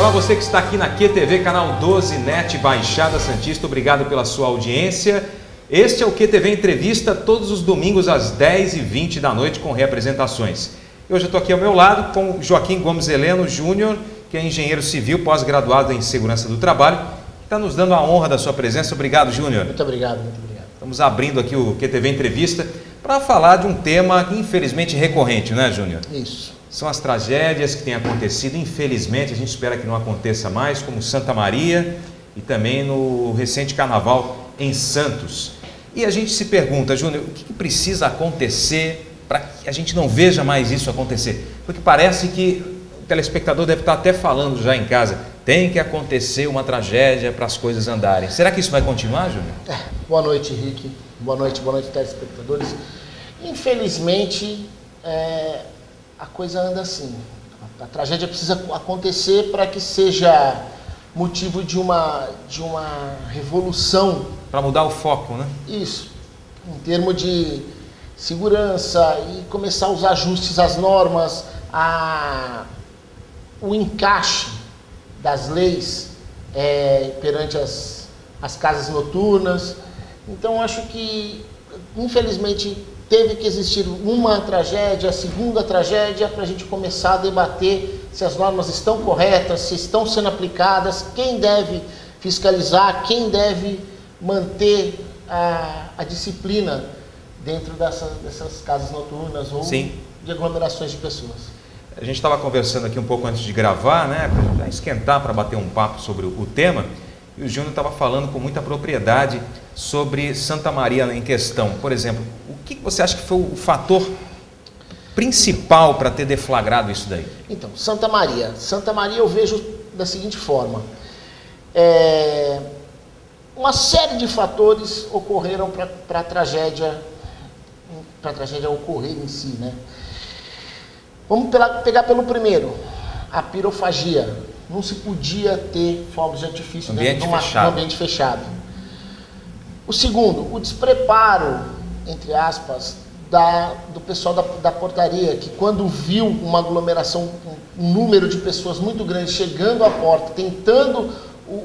Olá, você que está aqui na QTV, canal 12 NET, Baixada Santista, obrigado pela sua audiência. Este é o QTV Entrevista, todos os domingos às 10h20 da noite, com reapresentações. Hoje eu estou aqui ao meu lado com Joaquim Gomes Heleno Júnior, que é engenheiro civil, pós-graduado em segurança do trabalho, que está nos dando a honra da sua presença. Obrigado, Júnior. Muito obrigado, muito obrigado. Estamos abrindo aqui o QTV Entrevista para falar de um tema infelizmente recorrente, né, Júnior? Isso. São as tragédias que têm acontecido, infelizmente, a gente espera que não aconteça mais, como Santa Maria e também no recente carnaval em Santos. E a gente se pergunta, Júnior, o que precisa acontecer para que a gente não veja mais isso acontecer? Porque parece que o telespectador deve estar até falando já em casa, tem que acontecer uma tragédia para as coisas andarem. Será que isso vai continuar, Júnior? Boa noite, Rick. Boa noite, telespectadores. Infelizmente, a coisa anda assim. A tragédia precisa acontecer para que seja motivo de uma revolução. Para mudar o foco, né? Isso. Em termos de segurança e começar os ajustes às normas, o encaixe das leis perante as casas noturnas. Então, acho que, infelizmente, teve que existir uma tragédia, a segunda tragédia, para a gente começar a debater se as normas estão corretas, se estão sendo aplicadas, quem deve fiscalizar, quem deve manter a disciplina dentro dessas casas noturnas ou Sim. de aglomerações de pessoas. A gente estava conversando aqui um pouco antes de gravar, né, para esquentar, para bater um papo sobre o tema, e o Júnior estava falando com muita propriedade sobre Santa Maria em questão. Por exemplo, o que você acha que foi o fator principal para ter deflagrado isso daí? Então, Santa Maria eu vejo da seguinte forma, uma série de fatores ocorreram para a tragédia ocorrer em si, né? Vamos pegar pelo primeiro, a pirofagia. Não se podia ter fogos de artifício dentro de um ambiente fechado. O segundo, o despreparo, entre aspas, do pessoal da portaria, que quando viu uma aglomeração, um número de pessoas muito grande chegando à porta, tentando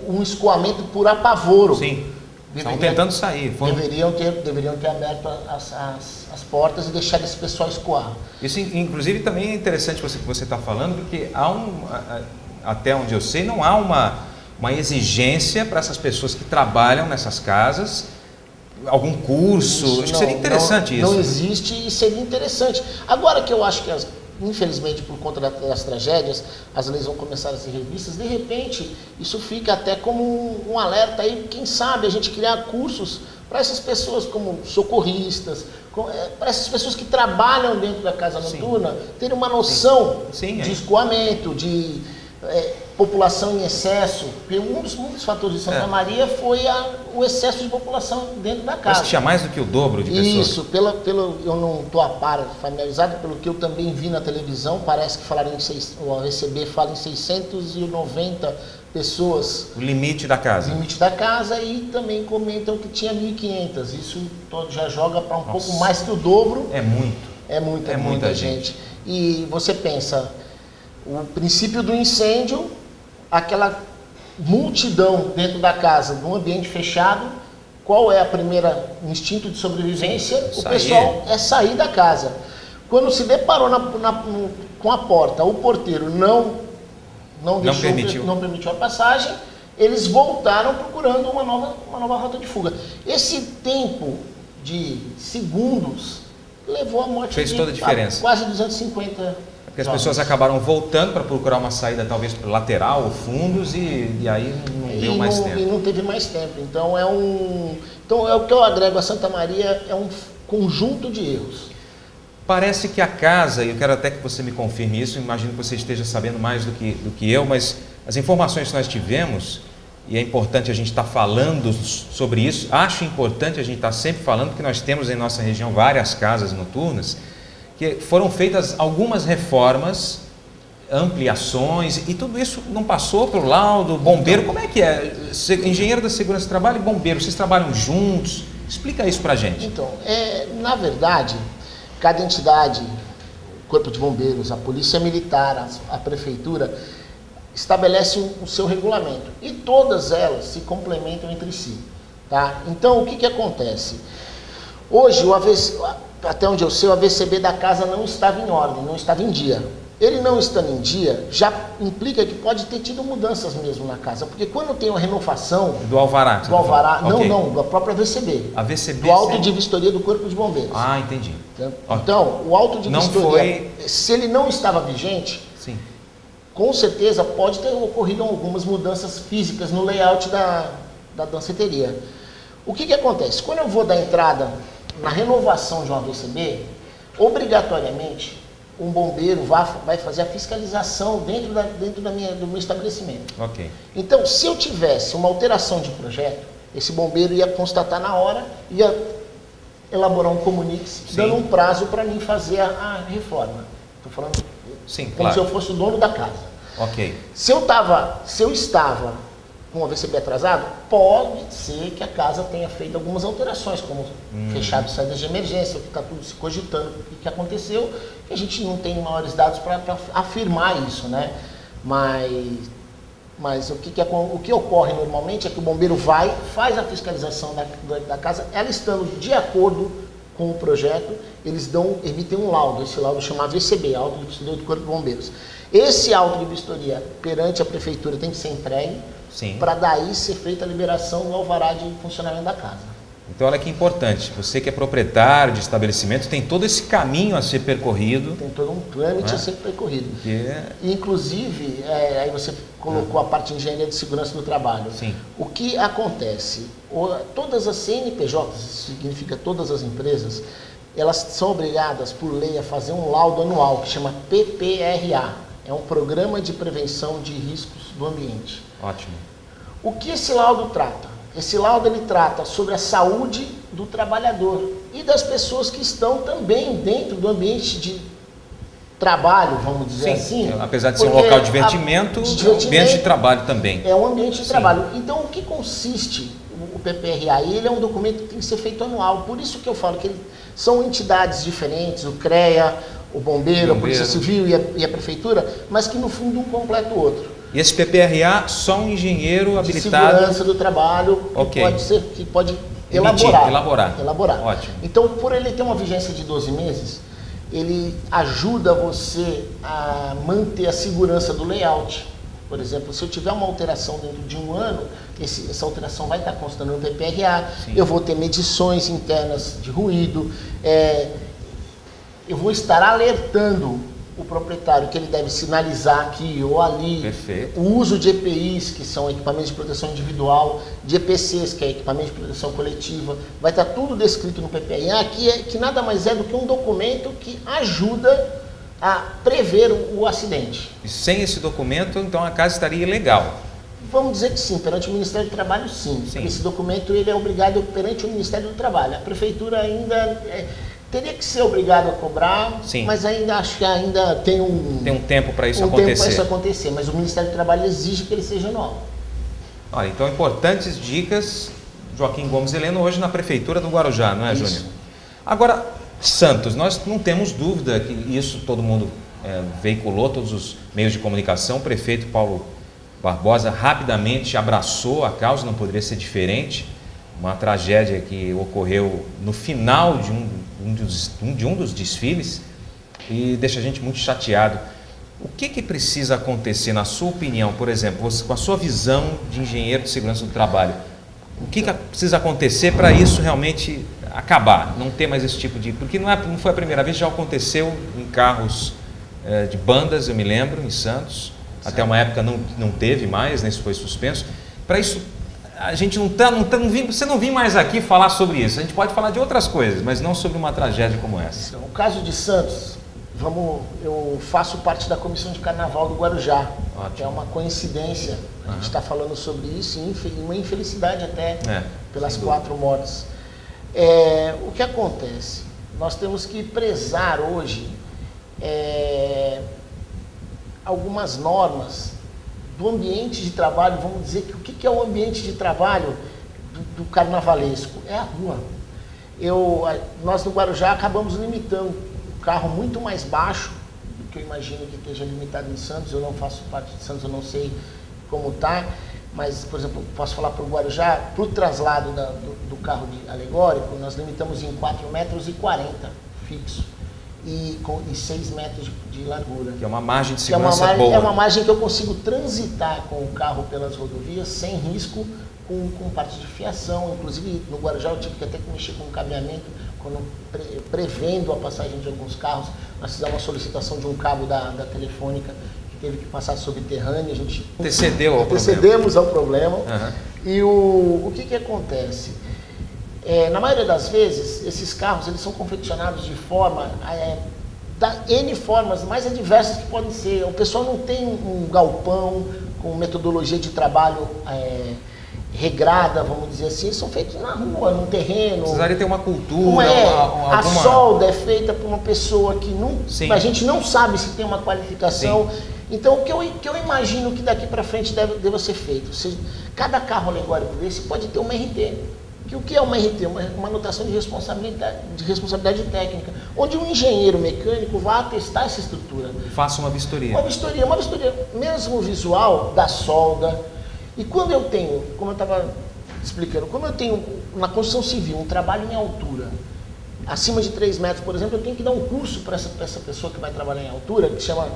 um escoamento por apavoro. Sim, estão tentando sair. Deveriam ter aberto as portas e deixado esse pessoal escoar. Isso, inclusive, também é interessante você que você está falando, porque até onde eu sei, não há uma exigência para essas pessoas que trabalham nessas casas, algum curso. Acho que seria interessante isso. Não existe e seria interessante. Agora que eu acho que, infelizmente, por conta das tragédias, as leis vão começar a ser revistas, de repente, isso fica até como um alerta aí, quem sabe a gente criar cursos para essas pessoas como socorristas, para essas pessoas que trabalham dentro da casa noturna, terem uma noção de escoamento, de população em excesso, porque um dos fatores de Santa Maria foi o excesso de população dentro da casa. Mas tinha mais do que o dobro de pessoas. Isso, eu não estou familiarizado, pelo que eu também vi na televisão, parece que falaram o AVCB fala em 690 pessoas. O limite da casa. O limite da casa, e também comentam que tinha 1.500, isso já joga para um pouco mais que o dobro. É muito. É muita gente. E você pensa, o princípio do incêndio, aquela multidão dentro da casa, num ambiente fechado, qual é a primeira instinto de sobrevivência? O pessoal é sair da casa. Quando se deparou com a porta, o porteiro não permitiu a passagem, eles voltaram procurando uma nova rota de fuga. Esse tempo de segundos levou à morte fez toda a diferença. Quase 250. Porque as pessoas acabaram voltando para procurar uma saída talvez para lateral ou fundos e aí não deu mais tempo. E não teve mais tempo. Então é o que eu agrego a Santa Maria, é um conjunto de erros. Parece que a casa, e eu quero até que você me confirme isso, imagino que você esteja sabendo mais do que eu, mas as informações que nós tivemos, e é importante a gente estar falando sobre isso, acho importante a gente estar sempre falando, porque nós temos em nossa região várias casas noturnas, que foram feitas algumas reformas, ampliações, e tudo isso não passou para o laudo, bombeiro, como é que é? Engenheiro da segurança do trabalho e bombeiro, vocês trabalham juntos? Explica isso para a gente. Então, na verdade, cada entidade, o Corpo de Bombeiros, a Polícia Militar, a Prefeitura, estabelece o seu regulamento. E todas elas se complementam entre si. Tá? Então, o que acontece? Hoje, até onde eu sei, o AVCB da casa não estava em ordem, não estava em dia. Ele não estando em dia, já implica que pode ter tido mudanças mesmo na casa. Porque quando tem uma renovação... Do alvará. Do alvará, não, da própria AVCB. AVCB do auto de vistoria do Corpo de Bombeiros. Ah, entendi. Então, o auto de vistoria, se ele não estava vigente, sim, com certeza pode ter ocorrido algumas mudanças físicas no layout da danceteria. O que acontece? Quando eu vou dar entrada na renovação de um AVCB, obrigatoriamente um bombeiro vai fazer a fiscalização dentro do meu estabelecimento. Ok. Então, se eu tivesse uma alteração de projeto, esse bombeiro ia constatar na hora, ia elaborar um comunique, dando um prazo para mim fazer a reforma. Estou falando como se eu fosse o dono da casa. Ok. Se eu estava com o AVCB atrasado, pode ser que a casa tenha feito algumas alterações, como fechado saídas de emergência, que está tudo se cogitando o que aconteceu, que a gente não tem maiores dados para afirmar isso, né? Mas o que ocorre normalmente é que o bombeiro faz a fiscalização da casa, ela estando de acordo com o projeto, eles emitem um laudo, esse laudo chama AVCB, Auto de Vistoria do Corpo de Bombeiros. Esse auto de vistoria perante a prefeitura tem que ser entregue, para daí ser feita a liberação do alvará de funcionamento da casa. Então olha que importante, você que é proprietário de estabelecimento tem todo esse caminho a ser percorrido. Tem todo um trâmite a ser percorrido. Inclusive, aí você colocou a parte de engenharia de segurança do trabalho. Sim. O que acontece? Todas as CNPJs, isso significa todas as empresas, elas são obrigadas por lei a fazer um laudo anual que chama PPRA. É um Programa de Prevenção de Riscos do Ambiente. Ótimo. O que esse laudo trata? Esse laudo ele trata sobre a saúde do trabalhador e das pessoas que estão também dentro do ambiente de trabalho, vamos dizer assim. Apesar de ser um local de divertimento, ambiente de trabalho também. É um ambiente de trabalho. Então, o que consiste o PPRA? Ele é um documento que tem que ser feito anual. Por isso que eu falo que são entidades diferentes, o CREA, o bombeiro, a Polícia Civil e a Prefeitura, mas que no fundo um completa o outro. E esse PPRA, só um engenheiro habilitado... De segurança do trabalho, que pode elaborar. Ótimo. Então, por ele ter uma vigência de 12 meses, ele ajuda você a manter a segurança do layout. Por exemplo, se eu tiver uma alteração dentro de um ano, essa alteração vai estar constando no PPRA, eu vou ter medições internas de ruído, eu vou estar alertando o proprietário que ele deve sinalizar aqui ou ali. Perfeito. O uso de EPIs, que são equipamentos de proteção individual, de EPCs, que é equipamento de proteção coletiva, vai estar tudo descrito no PPRA, que nada mais é do que um documento que ajuda a prever o acidente. E sem esse documento, então a casa estaria ilegal? Vamos dizer que sim, perante o Ministério do Trabalho, sim. Esse documento ele é obrigado perante o Ministério do Trabalho. A Prefeitura ainda... teria que ser obrigado a cobrar, mas ainda acho que ainda tem um tempo para isso acontecer. Mas o Ministério do Trabalho exige que ele seja anual. Olha, então importantes dicas, Joaquim Gomes Heleno, hoje na Prefeitura do Guarujá, não é, Júnior? Agora, Santos, nós não temos dúvida que isso todo mundo veiculou, todos os meios de comunicação. O prefeito Paulo Barbosa rapidamente abraçou a causa, não poderia ser diferente. Uma tragédia que ocorreu no final de um dos desfiles e deixa a gente muito chateado. O que precisa acontecer, na sua opinião, por exemplo, você, com a sua visão de engenheiro de segurança do trabalho, o que precisa acontecer para isso realmente acabar, não ter mais esse tipo de... Porque não foi a primeira vez, já aconteceu em carros de bandas, eu me lembro, em Santos, até uma época não teve mais, né, isso foi suspenso. Para isso... A gente você não vem mais aqui falar sobre isso. A gente pode falar de outras coisas, mas não sobre uma tragédia como essa. No caso de Santos, eu faço parte da comissão de carnaval do Guarujá. Que é uma coincidência. A gente está falando sobre isso e uma infelicidade até pelas 4 mortes. O que acontece? Nós temos que prezar hoje algumas normas do ambiente de trabalho. Vamos dizer que o que é o ambiente de trabalho do carnavalesco? É a rua. Nós no Guarujá acabamos limitando o carro muito mais baixo que eu imagino que esteja limitado em Santos. Eu não faço parte de Santos, eu não sei como está. Mas, por exemplo, posso falar para o Guarujá, para o traslado do carro alegórico, nós limitamos em 4,40 metros fixo e 6 metros de largura. Que é uma margem de segurança boa. É uma margem que eu consigo transitar com o carro pelas rodovias sem risco, com parte de fiação. Inclusive, no Guarujá eu tive que até mexer com o cabeamento, prevendo a passagem de alguns carros. Nós fizemos uma solicitação de um cabo da Telefônica, teve que passar subterrâneo, a gente antecedemos ao problema. Uhum. E o que acontece? Na maioria das vezes, esses carros eles são confeccionados de forma, N formas mais adversas que podem ser. O pessoal não tem um galpão com metodologia de trabalho regrada, vamos dizer assim, eles são feitos na rua, no terreno. Precisaria ter uma cultura, A solda é feita por uma pessoa que a gente não sabe se tem uma qualificação. Sim. Então, o que eu imagino que daqui para frente deva ser feito? Ou seja, cada carro alegórico desse pode ter uma RT. O que é uma RT? Uma anotação de responsabilidade técnica, onde um engenheiro mecânico vai atestar essa estrutura. Faça uma vistoria. Uma vistoria mesmo visual da solda. E quando eu tenho, como eu estava explicando, quando eu tenho na construção civil um trabalho em altura, acima de 3 metros, por exemplo, eu tenho que dar um curso para essa pessoa que vai trabalhar em altura, que chama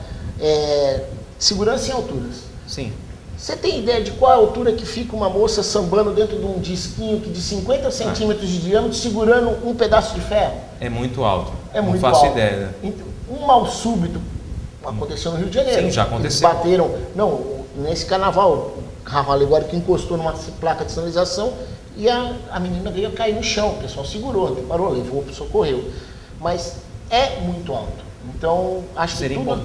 segurança em alturas. Sim. Você tem ideia de qual a altura que fica uma moça sambando dentro de um disquinho de 50 centímetros de diâmetro, segurando um pedaço de ferro? É muito alto. É muito alto. Não faço alto. ideia. Então, um mal súbito aconteceu no Rio de Janeiro. Sim, já aconteceu. Eles bateram, nesse carnaval, o carro alegórico encostou numa placa de sinalização e a menina veio cair no chão. O pessoal segurou, parou, levou, socorreu. Mas é muito alto. Então, acho que tudo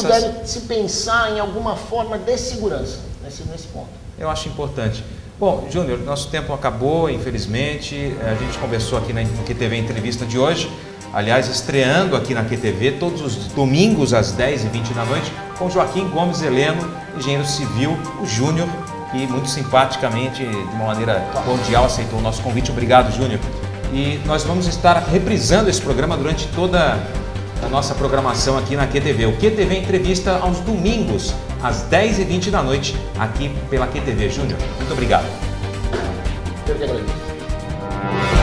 deve se pensar em alguma forma de segurança nesse ponto. Eu acho importante. Bom, Júnior, nosso tempo acabou, infelizmente. A gente conversou aqui no QTV Entrevista de hoje. Aliás, estreando aqui na QTV todos os domingos às 10h20 da noite com Joaquim Gomes Heleno, engenheiro civil, o Júnior, que muito simpaticamente, de uma maneira cordial, aceitou o nosso convite. Obrigado, Júnior. E nós vamos estar reprisando esse programa durante toda a nossa programação aqui na QTV. O QTV Entrevista aos domingos, às 10h20 da noite, aqui pela QTV. Júnior, muito obrigado. Eu que agradeço.